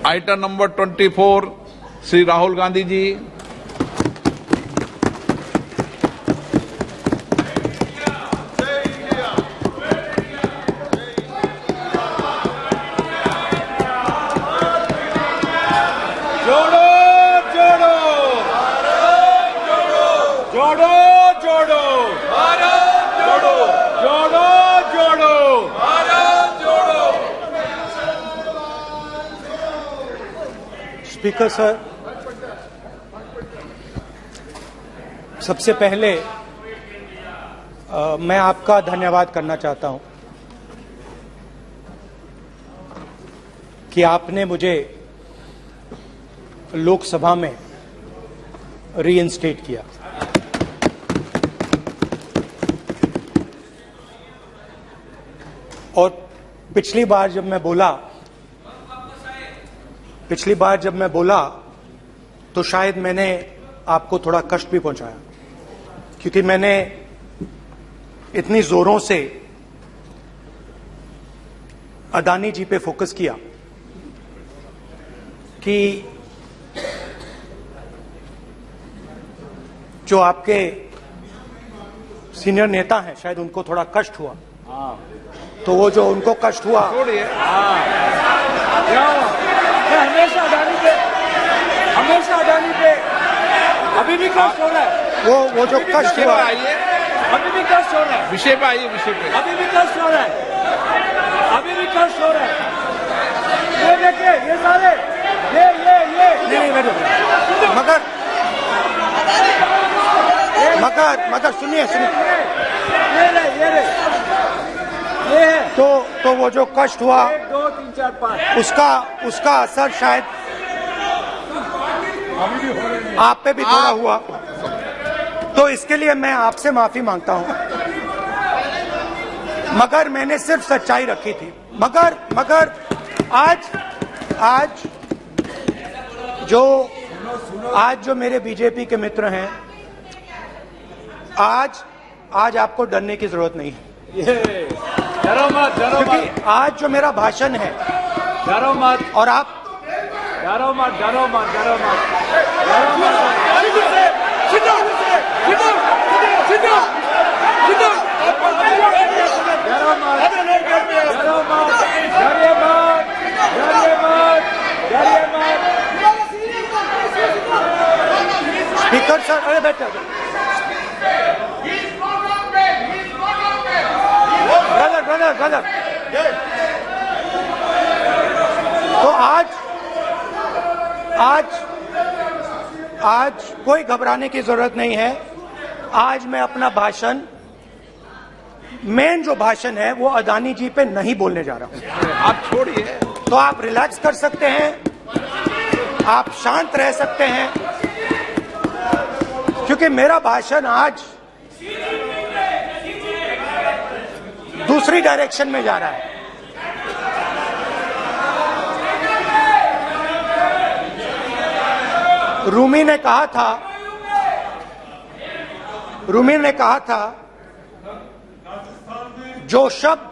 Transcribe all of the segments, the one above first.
Item number 24 Shri Rahul Gandhi ji. जोड़ो जोड़ो जोड़ो जोड़ो भारत जोड़ो जोड़ो जोड़ो भारत जोड़ो। स्पीकर सर, सबसे पहले मैं आपका धन्यवाद करना चाहता हूं कि आपने मुझे लोकसभा में रीइंस्टेट किया। और पिछली बार जब मैं बोला तो शायद मैंने आपको थोड़ा कष्ट भी पहुंचाया, क्योंकि मैंने इतनी जोरों से अदानी जी पे फोकस किया कि जो आपके सीनियर नेता हैं शायद उनको थोड़ा कष्ट हुआ। तो वो जो उनको कष्ट हुआ, हमेशा अडानी पे अभी भी कष्ट हो रहा है। वो जो कष्ट हुआ, अभी भी कष्ट हो रहा है। विषय पे आइए, विषय पे। अभी भी कष्ट हो रहा है। अभी भी कष्ट हो रहा है। ये देखिए, ये सारे नहीं मगर सुनिए ये है। तो वो जो कष्ट हुआ 1 2 3 4 5 उसका असर शायद आप पे भी थोड़ा हुआ। तो इसके लिए मैं आपसे माफी मांगता हूं, मगर मैंने सिर्फ सच्चाई रखी थी। मगर आज जो मेरे बीजेपी के मित्र हैं, आज आपको डरने की जरूरत नहीं है। डरो मत क्योंकि आज जो मेरा भाषण है, डरो मत और आप डरो मत। स्पीकर सर, अरे बैठे ब्रदर। तो आज कोई घबराने की जरूरत नहीं है। आज मैं अपना भाषण, मेन जो भाषण है वो अदानी जी पे नहीं बोलने जा रहा हूं। आप छोड़िए, तो आप रिलैक्स कर सकते हैं, आप शांत रह सकते हैं, क्योंकि मेरा भाषण आज दूसरी डायरेक्शन में जा रहा है। रूमी ने कहा था जो शब्द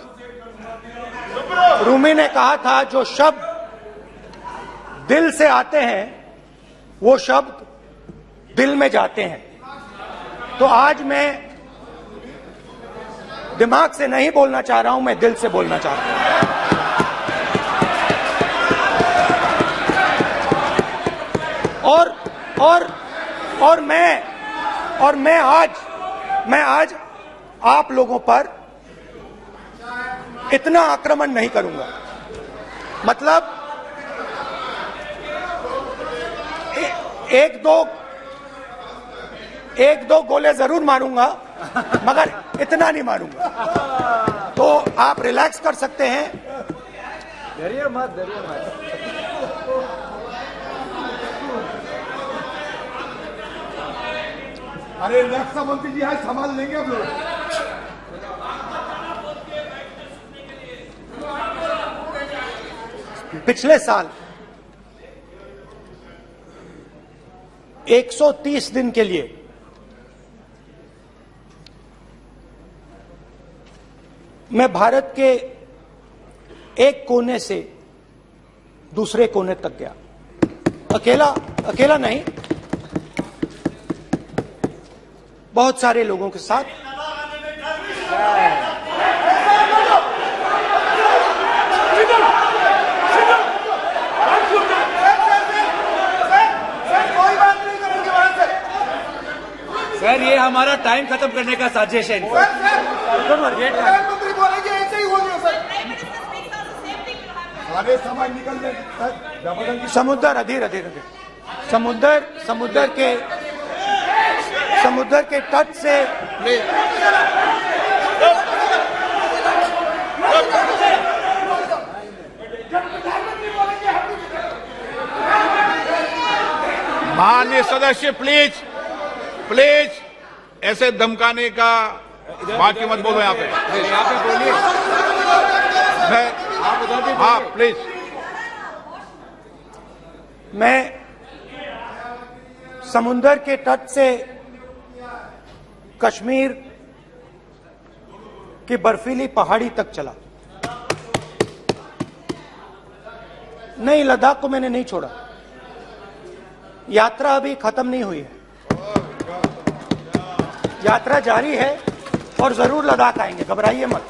दिल से आते हैं वो शब्द दिल में जाते हैं। तो आज मैं दिमाग से नहीं बोलना चाह रहा हूं, मैं दिल से बोलना चाह रहा हूं। और मैं आज आप लोगों पर इतना आक्रमण नहीं करूंगा। मतलब एक दो गोले जरूर मारूंगा, मगर इतना नहीं मारूंगा। तो आप रिलैक्स कर सकते हैं। डरिए मत। अरे रक्षा मंत्री जी आज संभाल लेंगे आप लोग। पिछले साल 130 दिन के लिए मैं भारत के एक कोने से दूसरे कोने तक गया। अकेला नहीं, बहुत सारे लोगों के साथ। सर ये हमारा टाइम खत्म करने का साजिश है। प्रधानमंत्री बोलेंगे ऐसे ही हो गया सर। सारे समाज निकल जाए जबरदस्ती। समुद्र अधीर समुद्र के तट से माननीय सदस्य प्लीज ऐसे धमकाने का बाकी मत बोलो यहाँ पे। बोलिए। हाँ प्लीज। मैं समुद्र के तट से कश्मीर की बर्फीली पहाड़ी तक चला। नहीं, लद्दाख को मैंने नहीं छोड़ा। यात्रा अभी खत्म नहीं हुई है, यात्रा जारी है और जरूर लद्दाख आएंगे, घबराइए मत।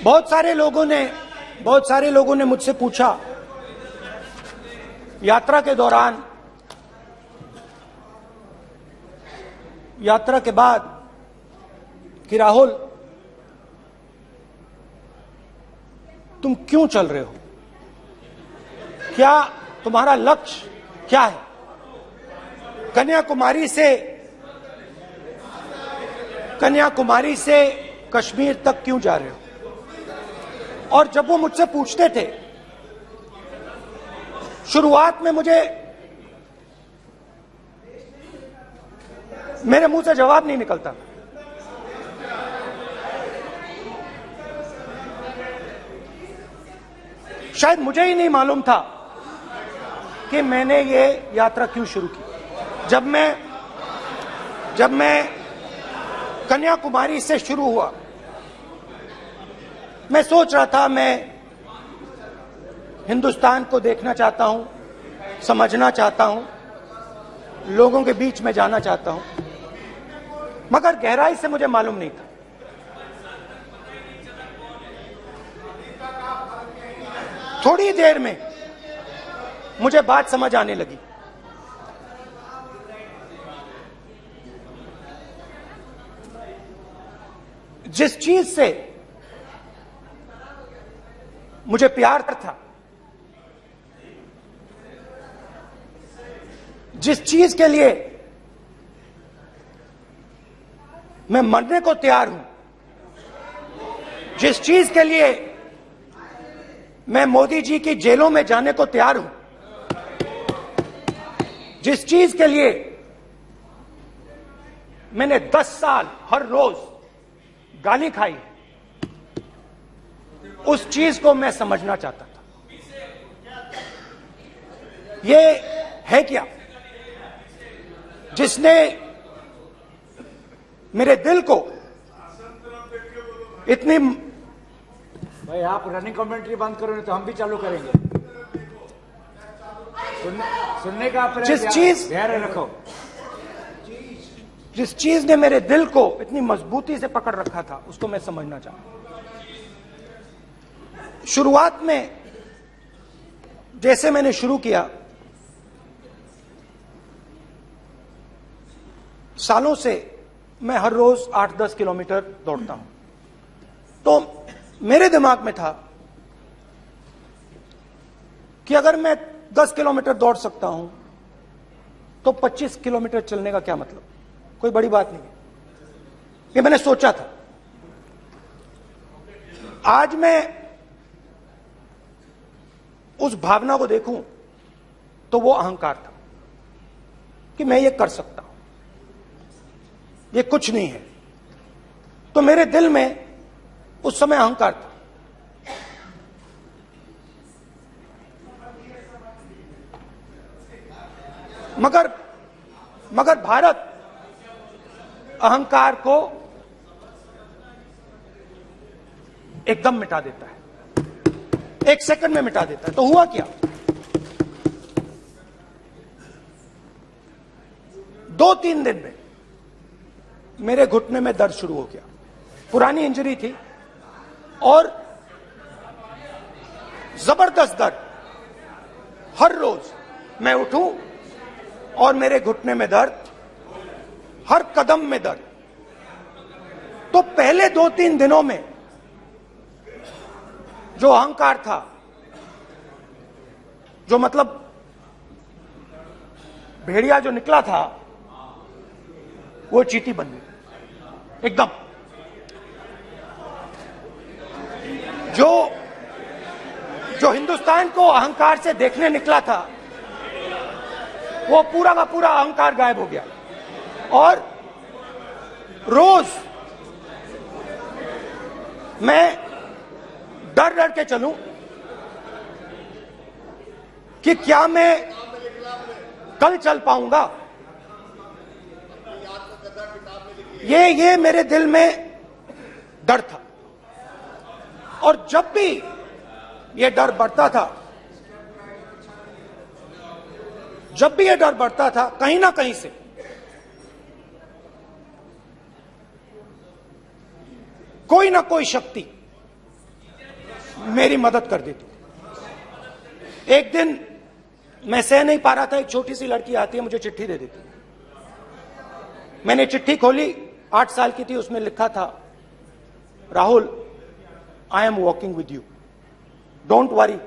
बहुत सारे लोगों ने मुझसे पूछा यात्रा के दौरान, यात्रा के बाद कि राहुल तुम क्यों चल रहे हो, क्या तुम्हारा लक्ष्य क्या है, कन्याकुमारी से कश्मीर तक क्यों जा रहे हो। और जब वो मुझसे पूछते थे, शुरुआत में मेरे मुंह से जवाब नहीं निकलता। शायद मुझे ही नहीं मालूम था कि मैंने ये यात्रा क्यों शुरू की। जब मैं कन्याकुमारी से शुरू हुआ, मैं सोच रहा था मैं हिंदुस्तान को देखना चाहता हूं, समझना चाहता हूं, लोगों के बीच में जाना चाहता हूं, मगर गहराई से मुझे मालूम नहीं था। थोड़ी देर में मुझे बात समझ आने लगी। जिस चीज से मुझे प्यार था, जिस चीज के लिए मैं मरने को तैयार हूं, जिस चीज के लिए मैं मोदी जी की जेलों में जाने को तैयार हूं, जिस चीज के लिए मैंने 10 साल हर रोज गाली खाई, उस चीज को मैं समझना चाहता था। ये है क्या जिसने मेरे दिल को इतनी। भाई आप रनिंग कमेंट्री बंद करो, नहीं तो हम भी चालू करेंगे। सुनने का जिस चीज धैर्य रखो। जिस चीज ने मेरे दिल को इतनी मजबूती से पकड़ रखा था, उसको मैं समझना चाहता। शुरुआत में जैसे मैंने शुरू किया, सालों से मैं हर रोज 8-10 किलोमीटर दौड़ता हूं, तो मेरे दिमाग में था कि अगर मैं 10 किलोमीटर दौड़ सकता हूं तो 25 किलोमीटर चलने का क्या मतलब, कोई बड़ी बात नहीं है। ये मैंने सोचा था। आज मैं उस भावना को देखूं तो वो अहंकार था कि मैं ये कर सकता हूं, ये कुछ नहीं है। तो मेरे दिल में उस समय अहंकार था। मगर भारत अहंकार को एकदम मिटा देता है, 1 सेकंड में मिटा देता है। तो हुआ क्या, 2-3 दिन में मेरे घुटने में दर्द शुरू हो गया। पुरानी इंजरी थी और जबरदस्त दर्द। हर रोज मैं उठूं और मेरे घुटने में दर्द, हर कदम में दर्द। तो पहले 2-3 दिनों में जो अहंकार था, जो मतलब भेड़िया जो निकला था, वो चींटी बन गई एकदम। जो हिंदुस्तान को अहंकार से देखने निकला था, वो पूरा का पूरा अहंकार गायब हो गया। और रोज मैं डर डर के चलूं कि क्या मैं कल चल पाऊंगा। ये मेरे दिल में डर था। और जब भी ये डर बढ़ता था, कहीं ना कहीं से कोई ना कोई शक्ति मेरी मदद कर देती। एक दिन मैं सह नहीं पा रहा था, एक छोटी सी लड़की आती है, मुझे चिट्ठी दे देती। मैंने चिट्ठी खोली, 8 साल की थी, उसमें लिखा था, Rahul, I am walking with you, don't worry.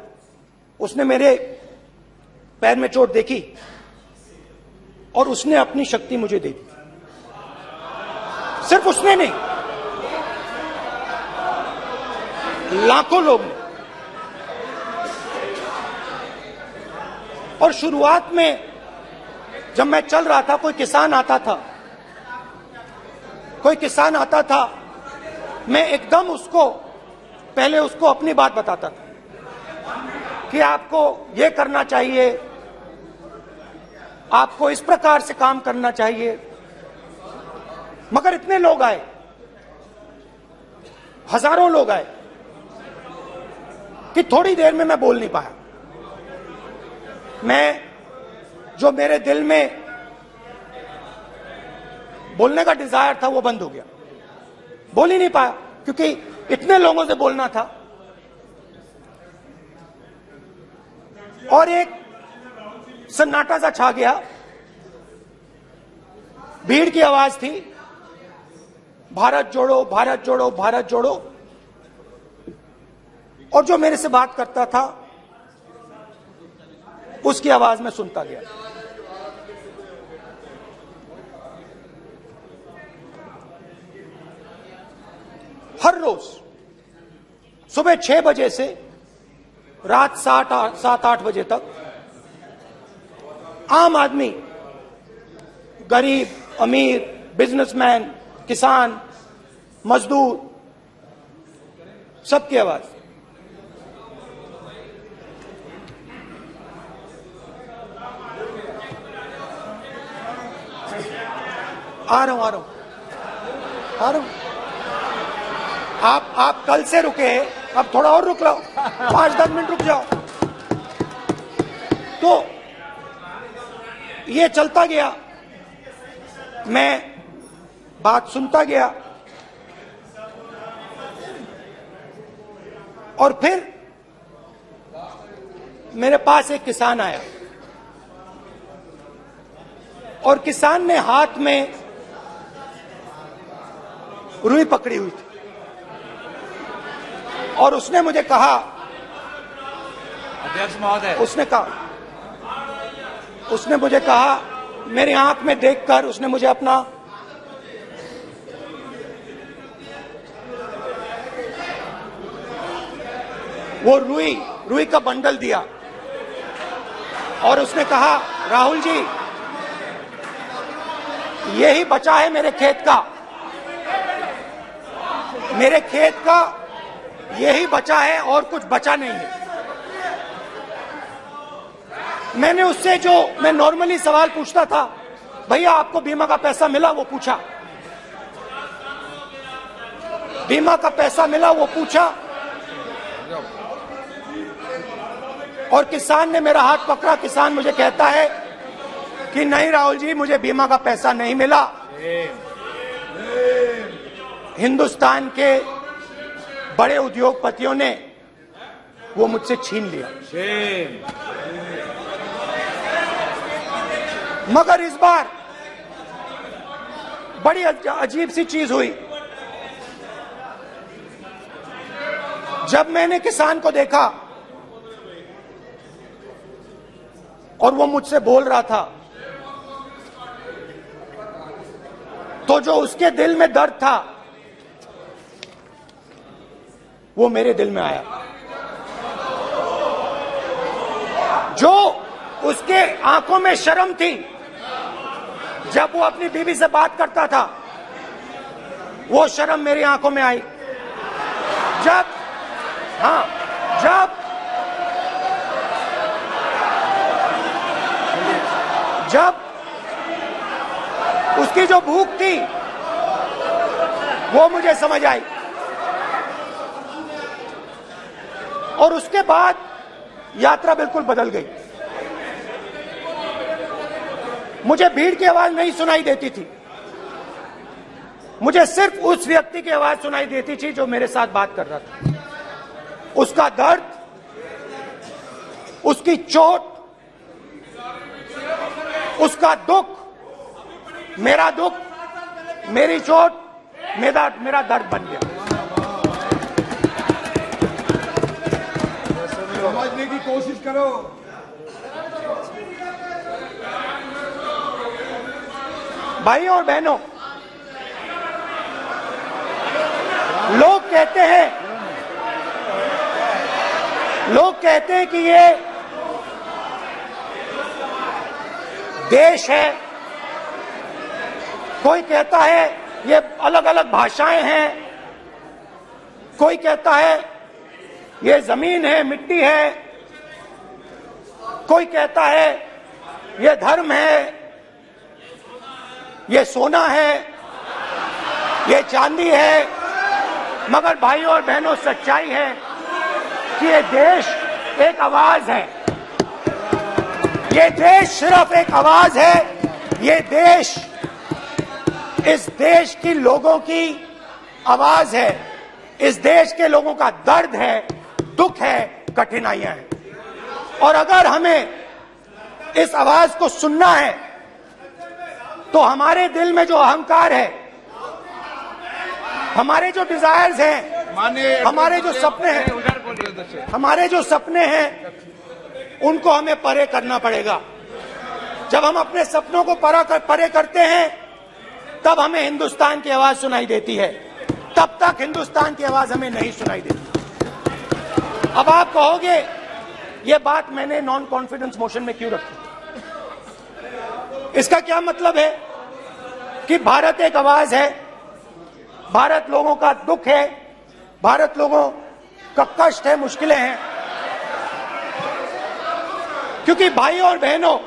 उसने मेरे पैर में चोट देखी और उसने अपनी शक्ति मुझे दे दी। सिर्फ उसने नहीं, लाखों लोग ने। और शुरुआत में जब मैं चल रहा था, कोई किसान आता था, मैं एकदम पहले उसको अपनी बात बताता था कि आपको ये करना चाहिए, आपको इस प्रकार से काम करना चाहिए। मगर इतने लोग आए, हजारों लोग आए, कि थोड़ी देर में मैं बोल नहीं पाया। जो मेरे दिल में बोलने का डिजायर था, वो बंद हो गया। बोल ही नहीं पाया, क्योंकि इतने लोगों से बोलना था। और एक सन्नाटा सा छा गया, भीड़ की आवाज थी, भारत जोड़ो, भारत जोड़ो, भारत जोड़ो। और जो मेरे से बात करता था, उसकी आवाज में सुनता गया। हर रोज सुबह 6 बजे से रात 7-8 बजे तक आम आदमी, गरीब, अमीर, बिजनेसमैन, किसान, मजदूर, सबकी आवाज। आ रहा हूं। आप कल से रुके, अब थोड़ा और रुक लो, 5-10 मिनट रुक जाओ। तो ये चलता गया, मैं बात सुनता गया। और फिर मेरे पास एक किसान आया, और किसान ने हाथ में रुई पकड़ी हुई थी, और उसने मुझे कहा, अध्यक्ष महोदय, उसने मुझे कहा, मेरी आंख में देखकर उसने मुझे अपना वो रुई का बंडल दिया, और उसने कहा, राहुल जी, यही बचा है मेरे खेत का, यही बचा है, और कुछ बचा नहीं है। मैंने उससे, जो मैं नॉर्मली सवाल पूछता था, भैया आपको बीमा का पैसा मिला, वो पूछा। बीमा का पैसा मिला, वो पूछा। और किसान ने मेरा हाथ पकड़ा। किसान मुझे कहता है कि नहीं राहुल जी, मुझे बीमा का पैसा नहीं मिला, हिंदुस्तान के बड़े उद्योगपतियों ने वो मुझसे छीन लिया। मगर इस बार बड़ी अजीब सी चीज हुई। जब मैंने किसान को देखा और वो मुझसे बोल रहा था, तो जो उसके दिल में दर्द था वो मेरे दिल में आया। जो उसके आंखों में शर्म थी जब वो अपनी बीवी से बात करता था, वो शर्म मेरी आंखों में आई। जब उसकी जो भूख थी वो मुझे समझ आई। और उसके बाद यात्रा बिल्कुल बदल गई। मुझे भीड़ की आवाज नहीं सुनाई देती थी, मुझे सिर्फ उस व्यक्ति की आवाज सुनाई देती थी जो मेरे साथ बात कर रहा था। उसका दर्द, उसकी चोट, उसका दुख, मेरा दुख, मेरी चोट, मेरा दर्द बन गया। समझने की कोशिश करो। भाइयों और बहनों, लोग कहते हैं कि ये देश है, कोई कहता है ये अलग अलग भाषाएं हैं, कोई कहता है ये जमीन है, मिट्टी है, कोई कहता है ये धर्म है, ये सोना है, ये चांदी है। मगर भाइयों और बहनों, सच्चाई है कि ये देश एक आवाज है। ये देश सिर्फ एक आवाज है। ये देश इस देश की लोगों की आवाज है। इस देश के लोगों का दर्द है, दुख है, कठिनाइयां हैं। और अगर हमें इस आवाज को सुनना है तो हमारे दिल में जो अहंकार है, हमारे जो डिजायर्स हैं, हमारे जो सपने हैं, उनको हमें परे करना पड़ेगा। जब हम अपने सपनों को परे करते हैं तब हमें हिंदुस्तान की आवाज सुनाई देती है, तब तक हिंदुस्तान की आवाज हमें नहीं सुनाई देती। अब आप कहोगे ये बात मैंने नॉन कॉन्फिडेंस मोशन में क्यों रखी? इसका क्या मतलब है कि भारत एक आवाज है, भारत लोगों का दुख है, भारत लोगों का कष्ट है, मुश्किलें हैं। क्योंकि भाइयों और बहनों,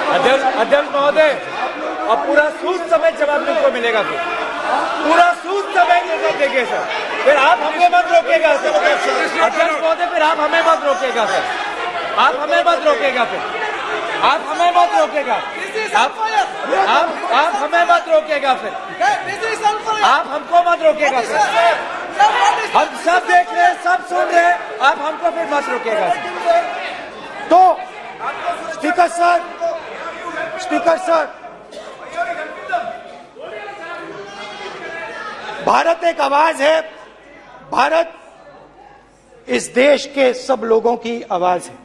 अध्यक्ष महोदय, अब पूरा सूद समय जवाब तुमको मिलेगा, पूरा सूद समय देंगे सर। फिर आप हमें मत रोकेगा सर। अध्यक्ष महोदय, फिर आप हमें मत रोकेगा सर। आप हमें मत रोकेगा, फिर आप हमें मत रोकेगा, आप हमें मत रोकेगा, फिर आप हमको मत रोकेगा सर। हम सब देख रहे हैं, सब सुन रहे हैं, आप हमको फिर मत रोकेगा सर। तो स्पीकर सर, भारत एक आवाज है। भारत इस देश के सब लोगों की आवाज है।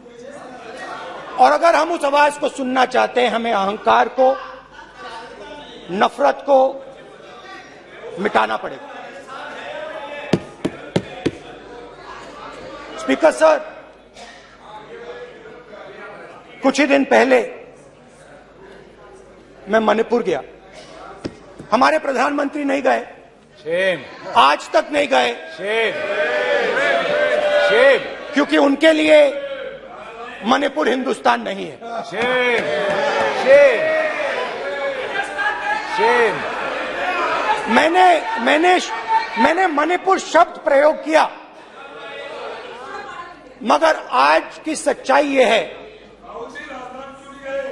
और अगर हम उस आवाज को सुनना चाहते हैं, हमें अहंकार को, नफरत को मिटाना पड़ेगा। स्पीकर सर, कुछ ही दिन पहले मैं मणिपुर गया। हमारे प्रधानमंत्री नहीं गए, आज तक नहीं गए, क्योंकि उनके लिए मणिपुर हिंदुस्तान नहीं है। मैंने मणिपुर शब्द प्रयोग किया, मगर आज की सच्चाई यह है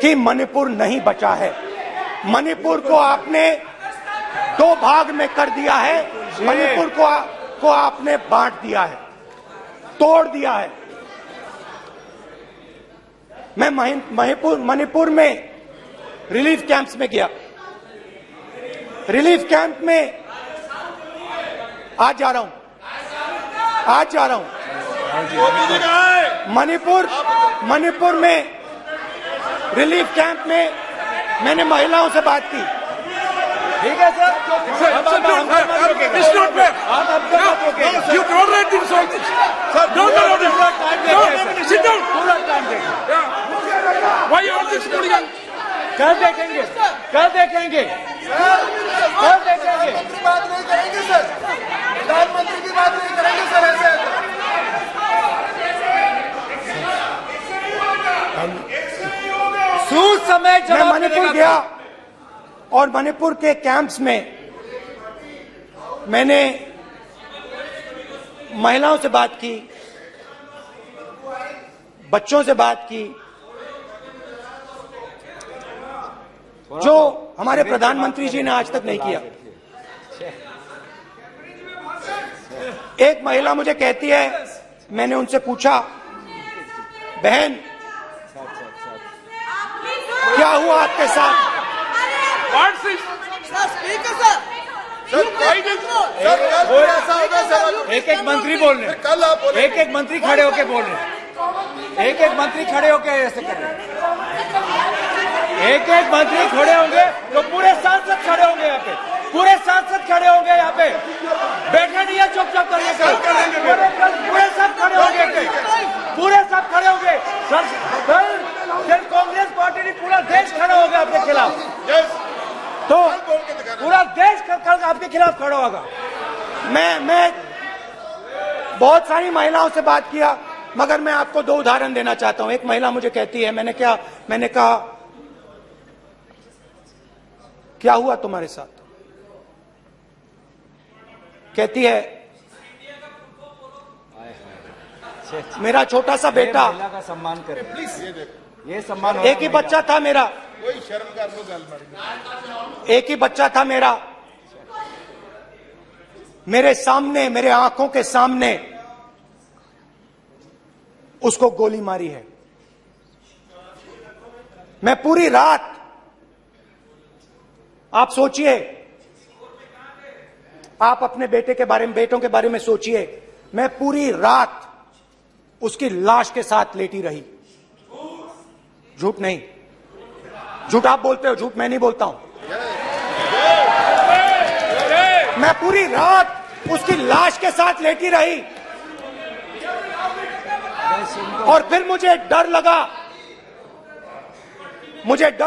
कि मणिपुर नहीं बचा है। मणिपुर को आपने 2 भाग में कर दिया है। मणिपुर को आपने बांट दिया है, तोड़ दिया है। मैं मणिपुर में रिलीफ कैंप्स में गया। रिलीफ कैंप में आज जा रहा हूं। मणिपुर में रिलीफ कैंप में मैंने महिलाओं से बात की। ठीक है सर, अब आप हमको मत रोकिएगा। It's not fair. आप हमको मत रोकिएगा। You tolerate insults. Sir, Don't allow this. पूरा टाइम No, देखें, sit down. पूरा टाइम देखें। Yeah. Why you are this hooligan? कल देखेंगे। बात नहीं करेंगे सर, प्रधानमंत्री की बात नहीं करेंगे सर ऐसे। सूद समय मैं जवाब मणिपुर देगा। गया और मणिपुर के कैंप्स में मैंने महिलाओं से बात की, बच्चों से बात की, जो हमारे प्रधानमंत्री जी ने आज तक नहीं किया। एक महिला मुझे कहती है, मैंने उनसे पूछा, बहन क्या हुआ आपके साथ? What's this? एक एक मंत्री बोल रहे हैं। कल आप बोले, एक एक मंत्री खड़े होके बोल रहे हैं। एक एक मंत्री खड़े होके ऐसे कर रहे हैं। एक एक मंत्री खड़े होंगे तो पूरे सांसद खड़े होंगे यहाँ पे। पूरे सांसद खड़े होंगे यहाँ पे। बैठे नहीं है चुपचाप करने का। पूरे सब खड़े होंगे। पूरे सब खड़े होंगे। कल कांग्रेस पार्टी ने पूरा देश खड़ा होगा आपके खिलाफ। तो पूरा देश कल आपके खिलाफ खड़ा होगा। मैं बहुत सारी महिलाओं से बात किया, मगर मैं आपको 2 उदाहरण देना चाहता हूं। एक महिला मुझे कहती है, मैंने कहा क्या हुआ तुम्हारे साथ? कहती है, मेरा छोटा सा बेटा, महिला का सम्मान करें प्लीज। ये सम्मान एक ही बच्चा था मेरा, कोई शर्म कर लो गल एक ही बच्चा था मेरा, मेरे सामने, मेरे आंखों के सामने उसको गोली मारी है। मैं पूरी रात, आप सोचिए, आप अपने बेटों के बारे में सोचिए, मैं पूरी रात उसकी लाश के साथ लेटी रही। झूठ नहीं, झूठ आप बोलते हो, झूठ मैं नहीं बोलता हूं। मैं पूरी रात उसकी लाश के साथ लेटी रही और फिर मुझे डर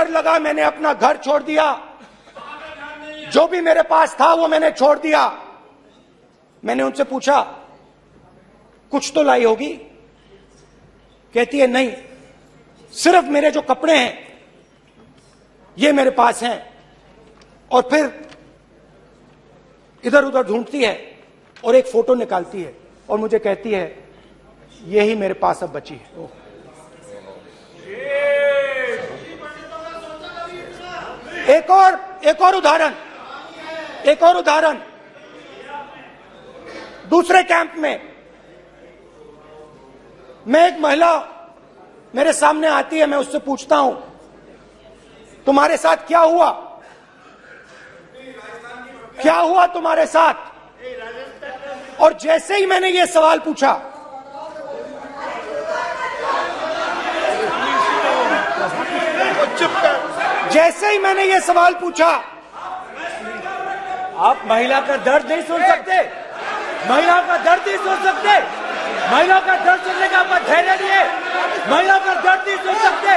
लगा, मैंने अपना घर छोड़ दिया, जो भी मेरे पास था वो मैंने छोड़ दिया। मैंने उनसे पूछा, कुछ तो लाई होगी? कहती है, नहीं, सिर्फ मेरे जो कपड़े हैं ये मेरे पास हैं। और फिर इधर उधर ढूंढती है और एक फोटो निकालती है और मुझे कहती है, यही मेरे पास अब बची है। एक और उदाहरण, दूसरे कैंप में मैं, एक महिला मेरे सामने आती है, मैं उससे पूछता हूं, तुम्हारे साथ क्या हुआ? क्या हुआ तुम्हारे साथ? और जैसे ही मैंने ये सवाल पूछा, जैसे ही मैंने ये सवाल पूछा, आप महिला का दर्द नहीं सुन सकते? महिला का दर्द नहीं सुन सकते? महिला का दर्द सुनने का आपका धैर्य नहीं है? महिला का दर्द नहीं सुन सकते?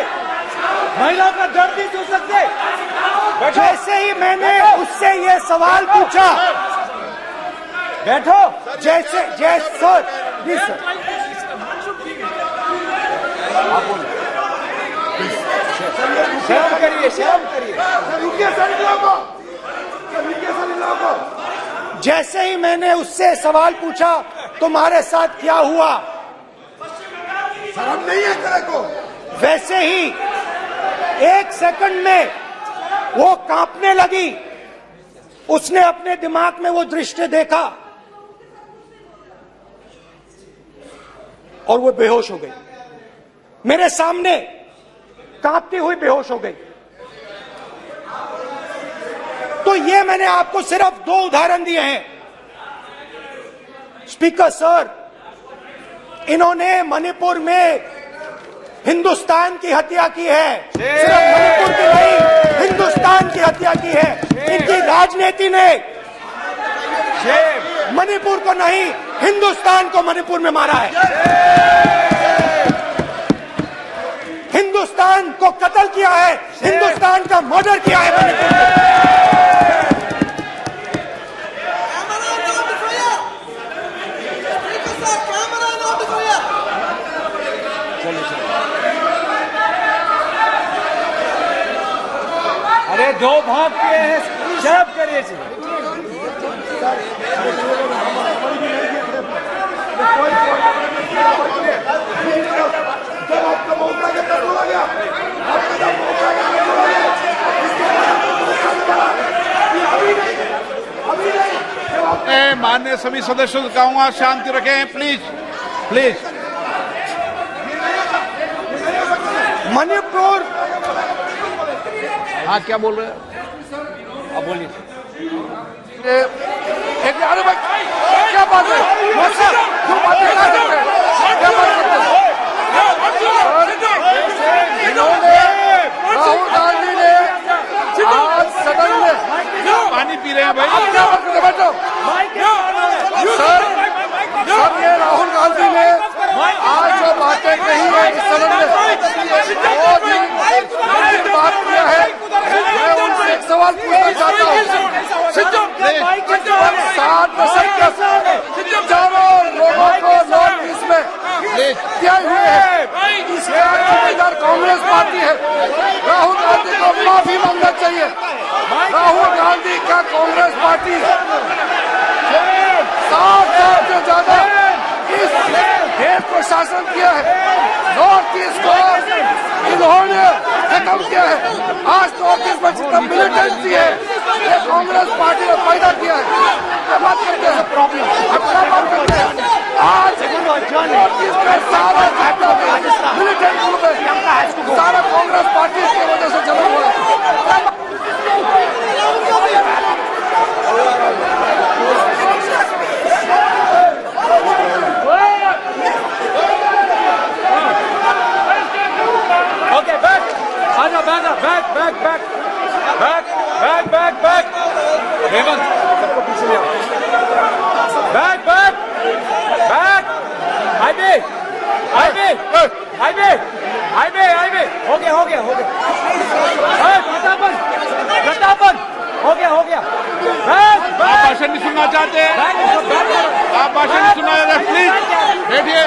महिला का दर्द नहीं सुन सकते? जैसे ही मैंने उससे ये सवाल पूछा, बैठो। सर, प्लीज सर, शर्म करिए, शर्म करिए। रुकिए सर, इन लोगों को, रुकिए सर, इन लोगों को। देखो। जैसे ही मैंने उससे सवाल पूछा तुम्हारे साथ क्या हुआ, शर्म नहीं है तेरे को? वैसे ही 1 सेकंड में वो कांपने लगी। उसने अपने दिमाग में वो दृश्य देखा और वो बेहोश हो गई। मेरे सामने कांपती हुई बेहोश हो गई। तो ये मैंने आपको सिर्फ 2 उदाहरण दिए हैं। स्पीकर सर, इन्होंने मणिपुर में हिंदुस्तान की हत्या की है। सिर्फ मणिपुर की नहीं, हिंदुस्तान की हत्या की है। इनकी राजनीति ने मणिपुर को नहीं, हिंदुस्तान को मणिपुर में मारा है। हिंदुस्तान को कत्ल किया है, हिंदुस्तान का मर्डर किया है मणिपुर में। अरे 2 भाग के हैं, शर्म करिए जी। जब आपका मौका के तक बोला गया, आपका जब मौका मैं माननीय सभी सदस्यों से कहूंगा शांति रखें, प्लीज प्लीज। मणिपुर, हाँ क्या बोल रहे हैं? अब बोलिए। अरे भाई क्या बात है? क्यों बात कर सकते हैं? क्या बात करते हैं? इन्होंने राहुल गांधी ने आज सदन में पानी पी रहे हैं भाई। आप क्या बात करते हैं? बैठो सर। सर ये राहुल गांधी ने आज जो बातें कही है इस सदन में बहुत ही गंभीर बात किया है। मैं उनसे एक सवाल पूछना चाहता हूँ। 60 दशक तक हजारों लोगों को नॉर्थ ईस्ट में हत्या हुए हैं। इसका जिम्मेदार कांग्रेस पार्टी है। राहुल गांधी को माफी मांगना चाहिए। राहुल गांधी का कांग्रेस पार्टी 60 साल से ज्यादा इस देश को शासन किया है। नॉर्थ ईस्ट को इन्होंने खत्म किया है। आज नॉर्थ ईस्ट में जितना मिलिटेंसी है ये कांग्रेस पार्टी ने पैदा किया है। क्या बात करते हैं? क्या बात करते हैं? आज नॉर्थ ईस्ट में सारा मिलिटेंट ग्रुप है, सारा कांग्रेस पार्टी की वजह से जमा हुआ है। ओके बैक, आजा बैक। हेमंत सबको पीछे ले आओ। बैक। हाईवे। हो गया। प्रतापन हो गया। आप भाषण नहीं सुनना चाहते हैं? आप भाषण नहीं सुनना चाहते? प्लीज बैठिए,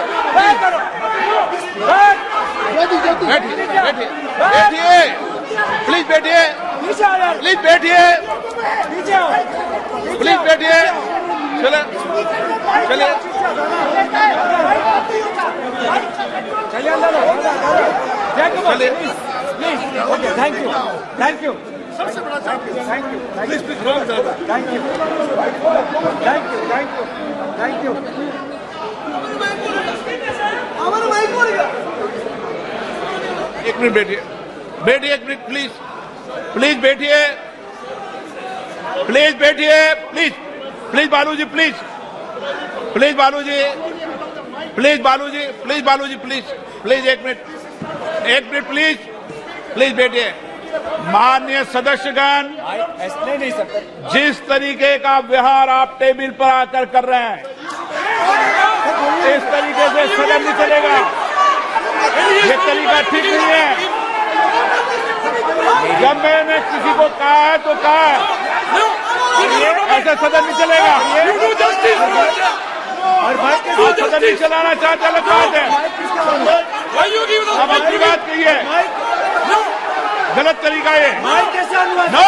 प्लीज बैठिए। चलिए थैंक यू। एक मिनट बैठिए, एक मिनट प्लीज बैठिए, प्लीज बालूजी, एक मिनट प्लीज बैठिए। माननीय सदस्यगण, नहीं सर, जिस तरीके का व्यवहार आप टेबल पर आकर कर रहे हैं, इस तरीके से सदन नहीं चलेगा। ये तरीका ठीक नहीं है। जब मैंने किसी को कहा है तो कहा है, ऐसे सदन नहीं चलेगा। और सदन नहीं चलाना चाहते अलग बात है। आप अपनी बात कहिए, गलत तरीका है। नो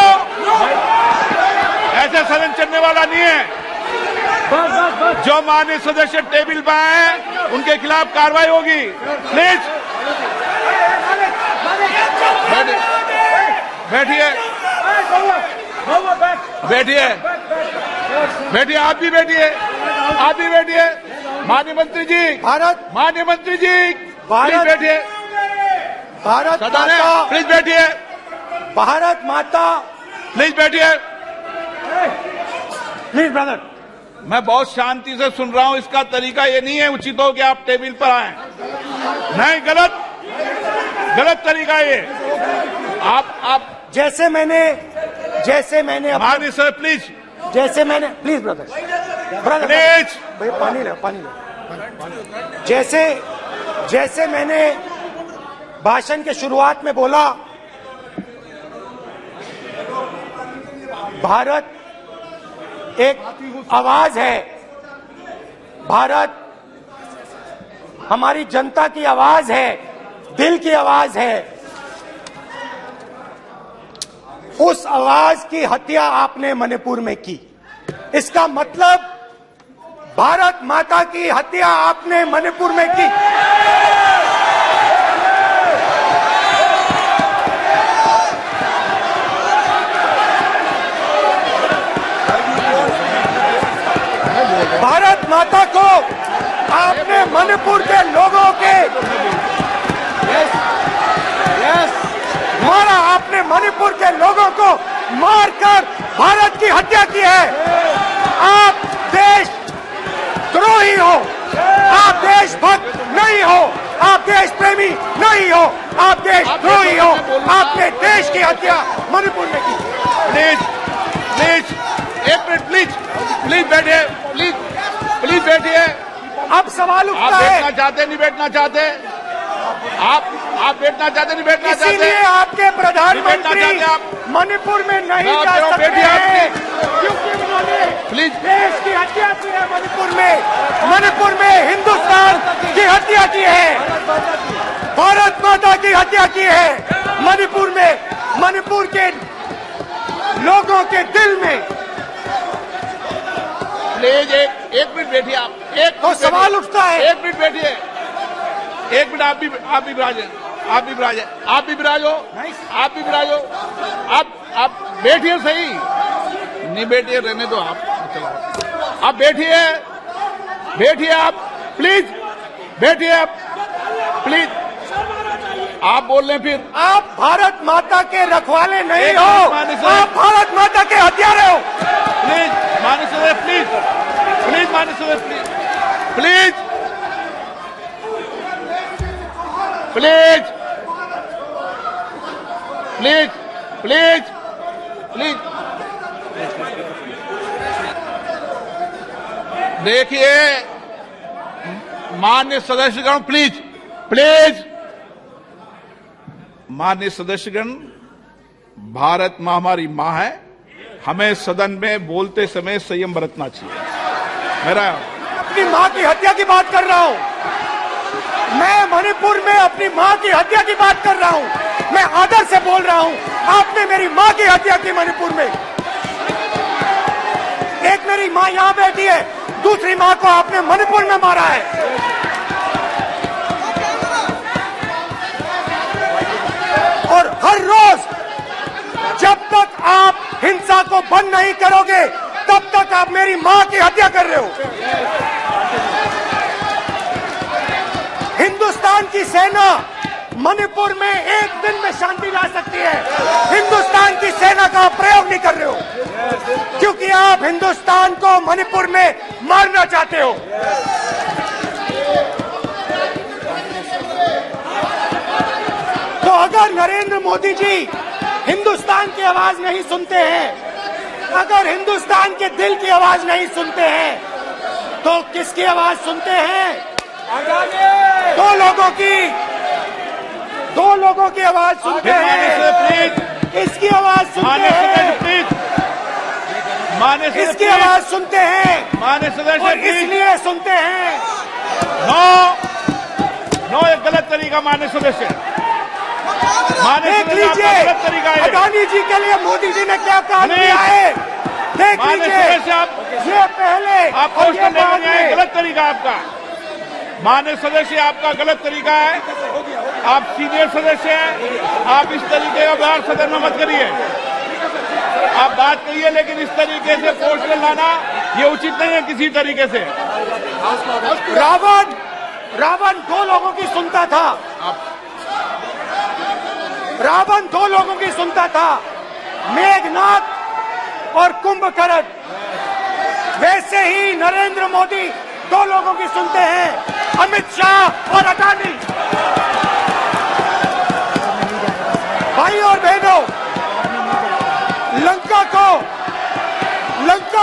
ऐसे सदन चलने वाला नहीं है। जो माननीय सदस्य टेबल पर आए उनके खिलाफ कार्रवाई होगी। प्लीज बैठिए, बैठिए, बैठिए, आप भी बैठिए, आप भी बैठिए। माननीय मंत्री जी, माननीय मंत्री जी, प्लीज बैठिए। भारत सदन है, माता, प्लीज बैठिए, भारत माता, प्लीज बैठिए। Please brother. मैं बहुत शांति से सुन रहा हूं। इसका तरीका ये नहीं है उचित हो कि आप टेबल पर आए। नहीं, गलत, गलत तरीका ये। आप जैसे मैंने माननीय सर प्लीज, जैसे मैंने, प्लीज ब्रदर, प्लीज, भैया पानी लो, पानी लो। जैसे मैंने भाषण के शुरुआत में बोला, भारत एक आवाज है, भारत हमारी जनता की आवाज है, दिल की आवाज है। उस आवाज की हत्या आपने मणिपुर में की। इसका मतलब भारत माता की हत्या आपने मणिपुर में की। भारत माता को आपने मणिपुर के लोगों के मारा, आपने मणिपुर के लोगों को मारकर भारत की हत्या की है। आप देश द्रोही हो, आप देशभक्त नहीं हो, आप देश प्रेमी नहीं हो, आप देशद्रोही हो। आपने देश की हत्या मणिपुर में की। प्लीज, प्लीज, एक मिनट, प्लीज, प्लीज बैठिए, प्लीज, प्लीज बैठिए। अब सवाल आप उठता बैठना है, चाहते नहीं बैठना चाहते, आप बैठना चाहते नहीं बैठना चाहते, इसीलिए आपके बैठना प्रधानमंत्री चाहते आप। मणिपुर में नहीं मैं जा आप सकते बैठिए, आप हैं, क्योंकि उन्होंने प्लीज। देश की हत्या की है। मणिपुर में हिंदुस्तान की हत्या की है, भारत माता की हत्या की है। मणिपुर के लोगों के दिल में। प्लीज एक मिनट बैठिए आप, एक तो मिनट सवाल बैठिए, उठता है, एक मिनट बैठिए, एक मिनट। आप भी विराजे, आप भी विराजे, आप भी विराजो, आप भी विराजो। आप बैठिए सही, नहीं बैठिए रहने दो आप, चलो आप बैठिए, बैठिए आप, प्लीज बैठिए आप, प्लीज। आप बोल रहे हैं फिर आप भारत माता के रखवाले नहीं एक हो, मिनट माननीय सर। आप भारत माता के हत्यारे हो। प्लीज माननीय सदस्य, प्लीज, प्लीज माननीय सदस्य, please, please, please, please, please. देखिए माननीय सदस्यगण, प्लीज, प्लीज, माननीय सदस्यगण, भारत मां हमारी मां है। हमें सदन में बोलते समय संयम बरतना चाहिए। मेरा अपनी मां की हत्या की बात कर रहा हूं, मैं मणिपुर में अपनी मां की हत्या की बात कर रहा हूं। मैं आदर से बोल रहा हूं, आपने मेरी मां की हत्या की मणिपुर में। एक मेरी मां यहां बैठी है, दूसरी मां को आपने मणिपुर में मारा है। और हर रोज जब तक आप हिंसा को बंद नहीं करोगे, तब तक आप मेरी मां की हत्या कर रहे हो। हिंदुस्तान की सेना मणिपुर में एक दिन में शांति ला सकती है। हिंदुस्तान की सेना का आप प्रयोग नहीं कर रहे हो, क्योंकि आप हिंदुस्तान को मणिपुर में मारना चाहते हो। तो अगर नरेंद्र मोदी जी हिंदुस्तान की आवाज नहीं सुनते हैं, अगर हिंदुस्तान के दिल की आवाज नहीं सुनते हैं, तो किसकी आवाज सुनते हैं? दो लोगों की आवाज सुनते हैं। प्लीज, इसकी आवाज सुनते माननीय सदस्य, हैं, प्लीज, माननीय सदस्य, इसकी आवाज सुनते हैं, माननीय सदस्य, और प्लीज। इसलिए सुनते हैं। नो, ये गलत तरीका माननीय सदस्य, माननीय देख सदस्य, आपका लीजिए, गलत तरीका है। अडानी जी के लिए मोदी जी ने क्या काम प्लीज। किया है। देख माननीय लीजिए, सदस्य आप ये पहले आप और ये क्वेश्चन लेने बाद नहीं आए, में। गलत तरीका आपका। माननीय सदस्य आपका गलत तरीका है, आप सीनियर सदस्य हैं, आप इस तरीके का व्यवहार सदन में मत करिए। आप बात करिए, लेकिन इस तरीके से क्वेश्चन लाना ये उचित नहीं है किसी तरीके से। रावण दो लोगों की सुनता था, रावण दो लोगों की सुनता था, मेघनाथ और कुंभकर्ण। वैसे ही नरेंद्र मोदी दो लोगों की सुनते हैं, अमित शाह और अडानी। भाई और बहनों, लंका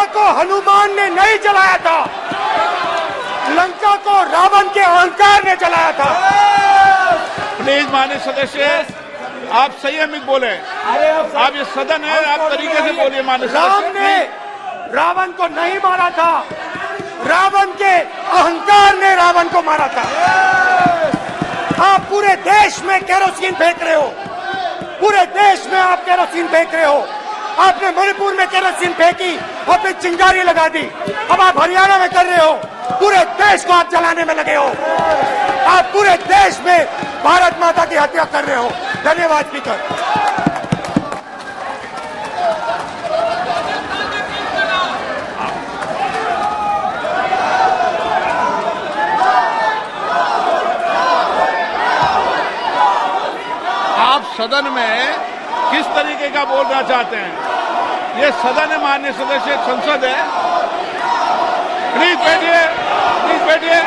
को हनुमान ने नहीं जलाया था, लंका को रावण के अहंकार ने जलाया था। प्लीज माननीय सदस्य, आप संयमित बोले। आप ये सदन है, आप तरीके से बोलिए। माननीय राम सदस्य, ने रावण को नहीं मारा था, रावण के अहंकार ने रावण को मारा था। आप पूरे देश में केरोसिन फेंक रहे हो, पूरे देश में आप केरोसिन फेंक रहे हो। आपने मणिपुर में केरोसिन फेंकी और फिर चिंगारी लगा दी। अब आप हरियाणा में कर रहे हो, पूरे देश को आप जलाने में लगे हो। आप पूरे देश में भारत माता की हत्या कर रहे हो। धन्यवाद स्पीकर। आप सदन में किस तरीके का बोलना चाहते हैं? ये सदन है माननीय सदस्य, संसद है। प्लीज बैठिए, प्लीज बैठिए।